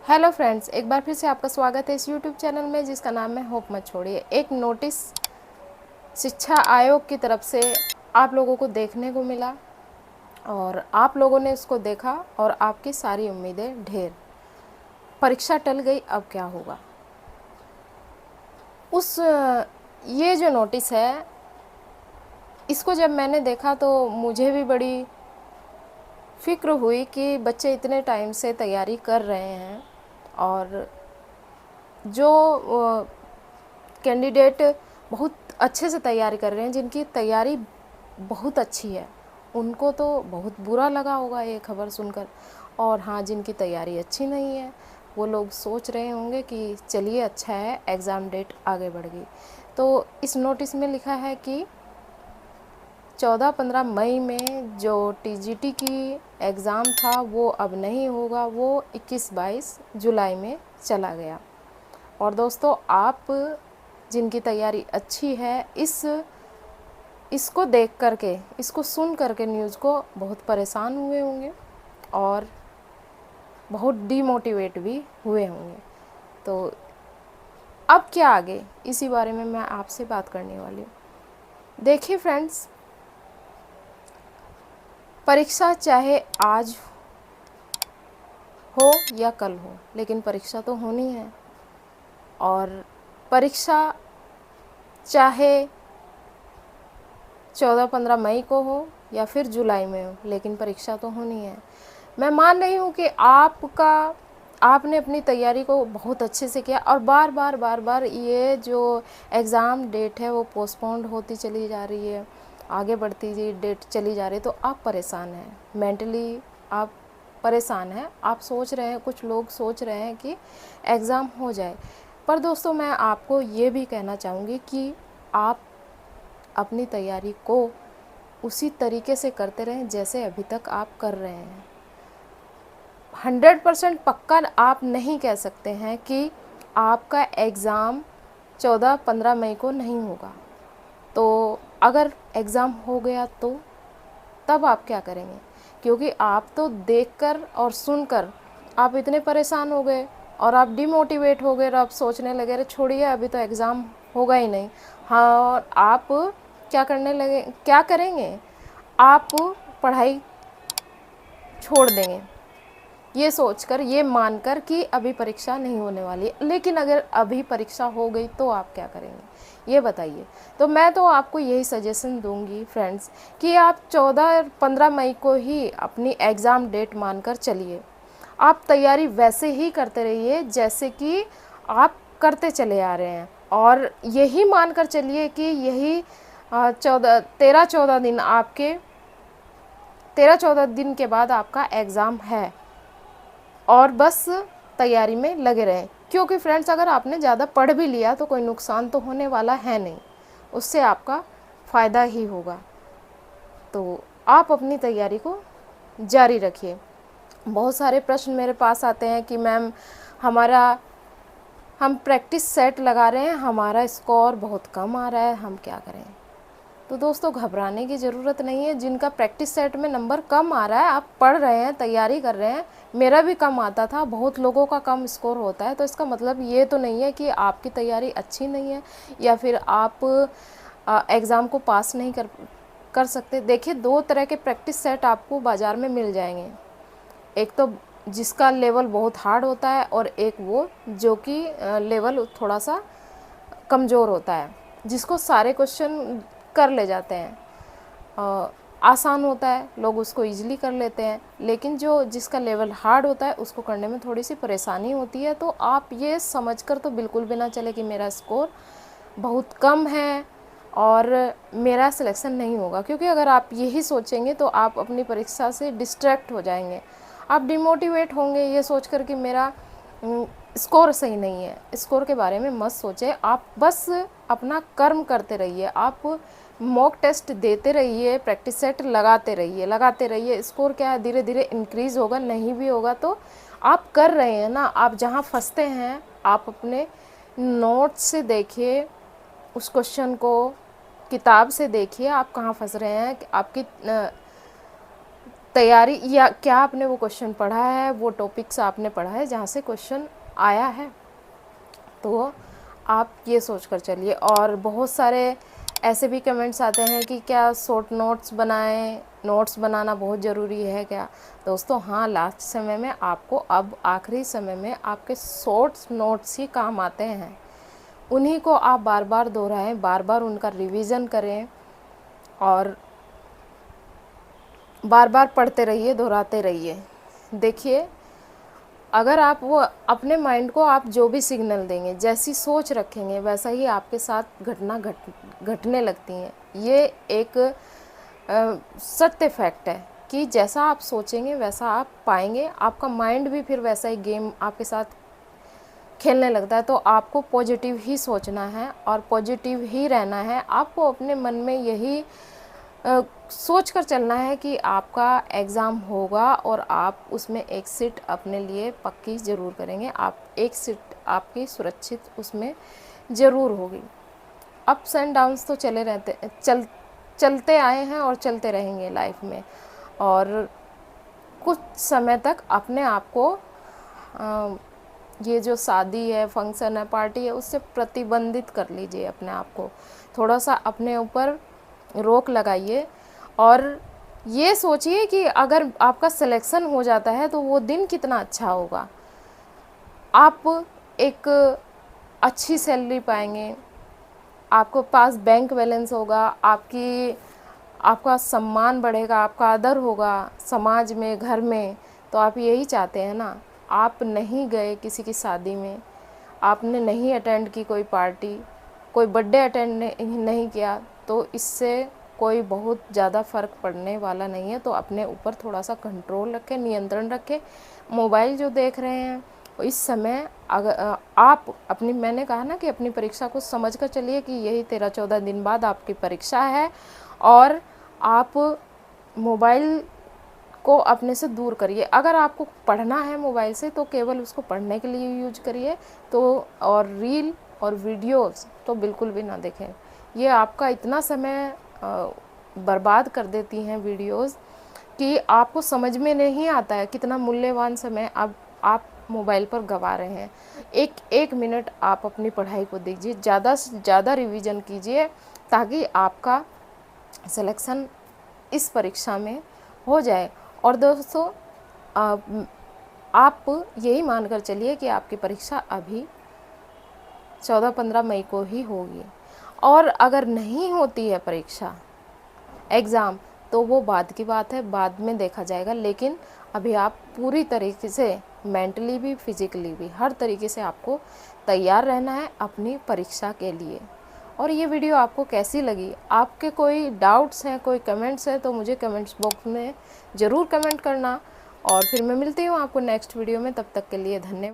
Hello friends, एक बार फिर से आपका स्वागत है इस यूट्यूब चैनल में जिसका नाम है होप मत छोड़िए। एक नोटिस शिक्षा आयोग की तरफ से आप लोगों को देखने को मिला और आप लोगों ने उसको देखा और आपकी सारी उम्मीदें ढेर। परीक्षा टल गई, अब क्या होगा। ये जो नोटिस है, इसको जब मैंने देखा तो मुझे भी बड़ी फ़िक्र हुई कि बच्चे इतने टाइम से तैयारी कर रहे हैं और जो कैंडिडेट बहुत अच्छे से तैयारी कर रहे हैं, जिनकी तैयारी बहुत अच्छी है, उनको तो बहुत बुरा लगा होगा ये खबर सुनकर। और हाँ, जिनकी तैयारी अच्छी नहीं है वो लोग सोच रहे होंगे कि चलिए अच्छा है, एग्ज़ाम डेट आगे बढ़ गई। तो इस नोटिस में लिखा है कि 14-15 मई में जो टीजीटी की एग्ज़ाम था वो अब नहीं होगा, वो 21-22 जुलाई में चला गया। और दोस्तों, आप जिनकी तैयारी अच्छी है, इसको देख करके, इसको सुन करके न्यूज़ को बहुत परेशान हुए होंगे और बहुत डीमोटिवेट भी हुए होंगे। तो अब क्या आगे, इसी बारे में मैं आपसे बात करने वाली हूँ। देखिए फ्रेंड्स, परीक्षा चाहे आज हो या कल हो, लेकिन परीक्षा तो होनी है। और परीक्षा चाहे 14-15 मई को हो या फिर जुलाई में हो, लेकिन परीक्षा तो होनी है। मैं मान रही हूँ कि आपने अपनी तैयारी को बहुत अच्छे से किया और बार बार ये जो एग्ज़ाम डेट है वो पोस्टपोन्ड होती चली जा रही है, आगे बढ़ती जी डेट चली जा रही है। तो आप परेशान हैं, मेंटली आप परेशान हैं। आप सोच रहे हैं, कुछ लोग सोच रहे हैं कि एग्ज़ाम हो जाए। पर दोस्तों, मैं आपको ये भी कहना चाहूँगी कि आप अपनी तैयारी को उसी तरीके से करते रहें जैसे अभी तक आप कर रहे हैं। 100% पक्का आप नहीं कह सकते हैं कि आपका एग्ज़ाम 14-15 मई को नहीं होगा। तो अगर एग्ज़ाम हो गया तो तब आप क्या करेंगे? क्योंकि आप तो देखकर और सुनकर आप इतने परेशान हो गए और आप डिमोटिवेट हो गए और आप सोचने लगे, अरे छोड़िए, अभी तो एग्ज़ाम होगा ही नहीं। हाँ, और आप क्या करेंगे? आप पढ़ाई छोड़ देंगे, ये सोचकर, ये मानकर कि अभी परीक्षा नहीं होने वाली है। लेकिन अगर अभी परीक्षा हो गई तो आप क्या करेंगे, ये बताइए। तो मैं तो आपको यही सजेशन दूंगी फ्रेंड्स कि आप 14-15 मई को ही अपनी एग्ज़ाम डेट मानकर चलिए। आप तैयारी वैसे ही करते रहिए जैसे कि आप करते चले आ रहे हैं और यही मानकर चलिए कि यही 13-14 दिन के बाद आपका एग्ज़ाम है और बस तैयारी में लगे रहें। क्योंकि फ्रेंड्स, अगर आपने ज़्यादा पढ़ भी लिया तो कोई नुकसान तो होने वाला है नहीं, उससे आपका फ़ायदा ही होगा। तो आप अपनी तैयारी को जारी रखिए। बहुत सारे प्रश्न मेरे पास आते हैं कि मैम हम प्रैक्टिस सेट लगा रहे हैं, हमारा स्कोर बहुत कम आ रहा है, हम क्या करें। तो दोस्तों, घबराने की ज़रूरत नहीं है। जिनका प्रैक्टिस सेट में नंबर कम आ रहा है, आप पढ़ रहे हैं, तैयारी कर रहे हैं, मेरा भी कम आता था, बहुत लोगों का कम स्कोर होता है, तो इसका मतलब ये तो नहीं है कि आपकी तैयारी अच्छी नहीं है या फिर आप एग्ज़ाम को पास नहीं कर सकते। देखिए, दो तरह के प्रैक्टिस सेट आपको बाज़ार में मिल जाएंगे। एक तो जिसका लेवल बहुत हार्ड होता है और एक वो जो कि लेवल थोड़ा सा कमज़ोर होता है, जिसको सारे क्वेश्चन कर ले जाते हैं। आसान होता है, लोग उसको ईजिली कर लेते हैं, लेकिन जिसका लेवल हार्ड होता है उसको करने में थोड़ी सी परेशानी होती है। तो आप ये समझकर तो बिल्कुल भी ना चले कि मेरा स्कोर बहुत कम है और मेरा सिलेक्शन नहीं होगा, क्योंकि अगर आप यही सोचेंगे तो आप अपनी परीक्षा से डिस्ट्रैक्ट हो जाएंगे, आप डिमोटिवेट होंगे ये सोचकर कि मेरा स्कोर सही नहीं है। स्कोर के बारे में मत सोचें, आप बस अपना कर्म करते रहिए, आप मॉक टेस्ट देते रहिए, प्रैक्टिस सेट लगाते रहिए। स्कोर क्या है, धीरे धीरे इंक्रीज़ होगा, नहीं भी होगा तो आप कर रहे हैं ना। आप जहाँ फंसते हैं, आप अपने नोट से देखिए उस क्वेश्चन को, किताब से देखिए आप कहाँ फंस रहे हैं। आपकी तैयारी, या क्या आपने वो क्वेश्चन पढ़ा है, वो टॉपिक्स आपने पढ़ा है जहाँ से क्वेश्चन आया है, तो आप ये सोच कर चलिए। और बहुत सारे ऐसे भी कमेंट्स आते हैं कि क्या शॉर्ट नोट्स बनाएं, नोट्स बनाना बहुत ज़रूरी है क्या। दोस्तों हाँ, लास्ट समय में आपको, अब आखिरी समय में आपके शॉर्ट्स नोट्स ही काम आते हैं। उन्हीं को आप बार बार दोहराएं, बार बार उनका रिवीजन करें और बार बार पढ़ते रहिए, दोहराते रहिए। देखिए, अगर आप वो अपने माइंड को आप जो भी सिग्नल देंगे, जैसी सोच रखेंगे, वैसा ही आपके साथ घटने लगती हैं। ये एक सत्य फैक्ट है कि जैसा आप सोचेंगे वैसा आप पाएंगे। आपका माइंड भी फिर वैसा ही गेम आपके साथ खेलने लगता है। तो आपको पॉजिटिव ही सोचना है और पॉजिटिव ही रहना है। आपको अपने मन में यही सोच कर चलना है कि आपका एग्ज़ाम होगा और आप उसमें एक सीट अपने लिए पक्की ज़रूर करेंगे। आप एक सीट आपकी सुरक्षित उसमें ज़रूर होगी। अप्स एंड डाउन्स तो चलते आए हैं और चलते रहेंगे लाइफ में। और कुछ समय तक अपने आप को ये जो शादी है, फंक्शन है, पार्टी है, उससे प्रतिबंधित कर लीजिए। अपने आप को थोड़ा सा अपने ऊपर रोक लगाइए और ये सोचिए कि अगर आपका सिलेक्शन हो जाता है तो वो दिन कितना अच्छा होगा। आप एक अच्छी सैलरी पाएंगे, आपको पास बैंक बैलेंस होगा, आपका सम्मान बढ़ेगा, आपका आदर होगा समाज में, घर में। तो आप यही चाहते हैं ना। आप नहीं गए किसी की शादी में, आपने नहीं अटेंड की कोई पार्टी, कोई बर्थडे अटेंड नहीं किया, तो इससे कोई बहुत ज़्यादा फ़र्क पड़ने वाला नहीं है। तो अपने ऊपर थोड़ा सा कंट्रोल रखें, नियंत्रण रखें। मोबाइल जो देख रहे हैं इस समय, अगर आप अपनी, मैंने कहा ना कि अपनी परीक्षा को समझ कर चलिए कि यही 13-14 दिन बाद आपकी परीक्षा है और आप मोबाइल को अपने से दूर करिए। अगर आपको पढ़ना है मोबाइल से तो केवल उसको पढ़ने के लिए यूज करिए, तो और रील और वीडियोस तो बिल्कुल भी ना देखें। ये आपका इतना समय बर्बाद कर देती हैं वीडियोस कि आपको समझ में नहीं आता है कितना मूल्यवान समय अब आप मोबाइल पर गंवा रहे हैं। एक मिनट आप अपनी पढ़ाई को दीजिए, ज़्यादा से ज़्यादा रिवीजन कीजिए ताकि आपका सिलेक्शन इस परीक्षा में हो जाए। और दोस्तों आप यही मानकर चलिए कि आपकी परीक्षा अभी 14-15 मई को ही होगी। और अगर नहीं होती है परीक्षा, एग्ज़ाम, तो वो बाद की बात है, बाद में देखा जाएगा। लेकिन अभी आप पूरी तरीके से मेंटली भी, फिज़िकली भी, हर तरीके से आपको तैयार रहना है अपनी परीक्षा के लिए। और ये वीडियो आपको कैसी लगी, आपके कोई डाउट्स हैं, कोई कमेंट्स हैं, तो मुझे कमेंट्स बॉक्स में ज़रूर कमेंट करना। और फिर मैं मिलती हूँ आपको नेक्स्ट वीडियो में। तब तक के लिए धन्यवाद।